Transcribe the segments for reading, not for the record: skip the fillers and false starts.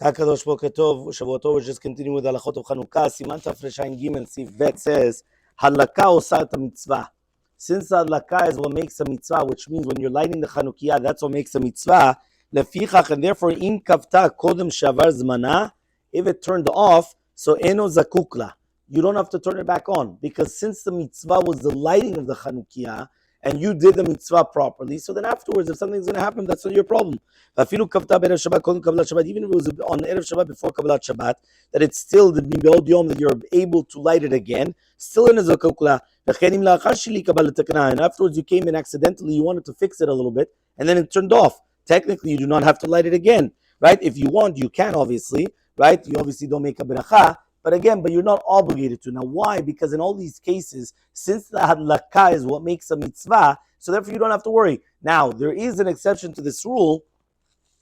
Kakadosh Boker Tov, Shavuot Tov. We're just continuing with the halachot of Hannukah. Siman Taf Reshayin Gimel Sif Bet says, Halakah osa et mitzvah. Since halakah is what makes a mitzvah, which means when you're lighting the Chanukiah, that's what makes a mitzvah. Lefichach, and therefore, im kavta kodem shavar zmana, if it turned off, so eno zakukla. You don't have to turn it back on, because since the mitzvah was the lighting of the Chanukiah, and you did the mitzvah properly, so then afterwards, if something's going to happen, that's not your problem. Even if it was on Erev Shabbat before Kabbalat Shabbat, that it's still the B'od Yom that you're able to light it again, still in a Zakukla. And afterwards you came in accidentally, you wanted to fix it a little bit, and then it turned off. Technically, you do not have to light it again, right? If you want, you can, obviously, right? You obviously don't make a beracha, but you're not obligated to. Now, why? Because in all these cases, since the hadlaka is what makes a mitzvah, so therefore you don't have to worry. Now, there is an exception to this rule.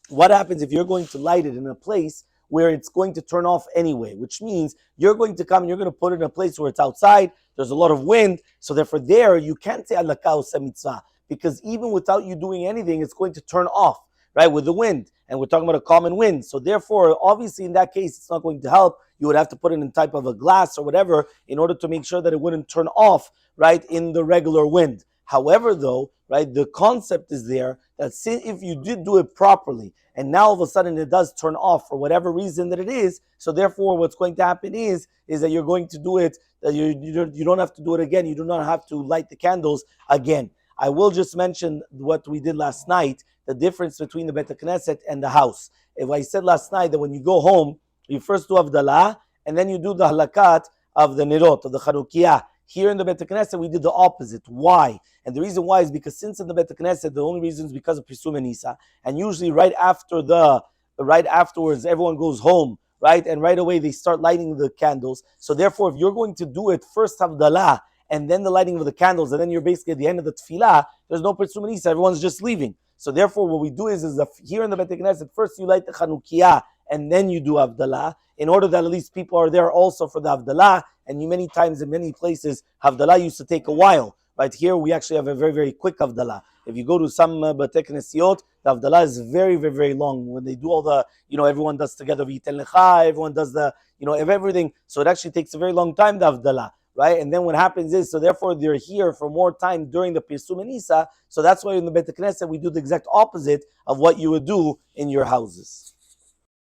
What happens if you're going to light it in a place where it's going to turn off anyway, which means you're going to come and you're going to put it in a place where it's outside, there's a lot of wind, so therefore there you can't say halakah u'sa mitzvah, because even without you doing anything, it's going to turn off, right, with the wind, and we're talking about a common wind, so therefore, obviously in that case, it's not going to help. You would have to put it in type of a glass or whatever in order to make sure that it wouldn't turn off, right, in the regular wind. However, though, right, the concept is there that if you did do it properly, and now all of a sudden it does turn off for whatever reason that it is, so therefore what's going to happen is that you're going to do it, that you don't have to do it again, you do not have to light the candles again. I will just mention what we did last night, the difference between the Bet Knesset and the house. If I said last night that when you go home, you first do Havdalah, and then you do the halakat of the Nirot, of the Chanukiah. Here in the Bet Knesset, we did the opposite. Why? And the reason why is because since in the Bet Knesset, the only reason is because of Pirsum and Nisa, and usually right afterwards, everyone goes home, right? And right away they start lighting the candles. So therefore, if you're going to do it first Havdalah, and then the lighting of the candles, and then you're basically at the end of the Tefillah, there's no Pirsum and Nisa, everyone's just leaving. So therefore, what we do is that here in the Bet Knesset, first you light the Chanukiah, and then you do Havdalah, in order that at least people are there also for the Havdalah. And many times in many places, Havdalah used to take a while. Right here, we actually have a very, very quick Havdalah. If you go to some Batei Knesiot, the Havdalah is very, very, very long. When they do all the, everyone does together, V'yitel Lecha, everyone does the, everything. So it actually takes a very long time, the Havdalah. Right? And then what happens is, so therefore they're here for more time during the Pirsum and Nisa. So that's why in the Bet Knesset we do the exact opposite of what you would do in your houses.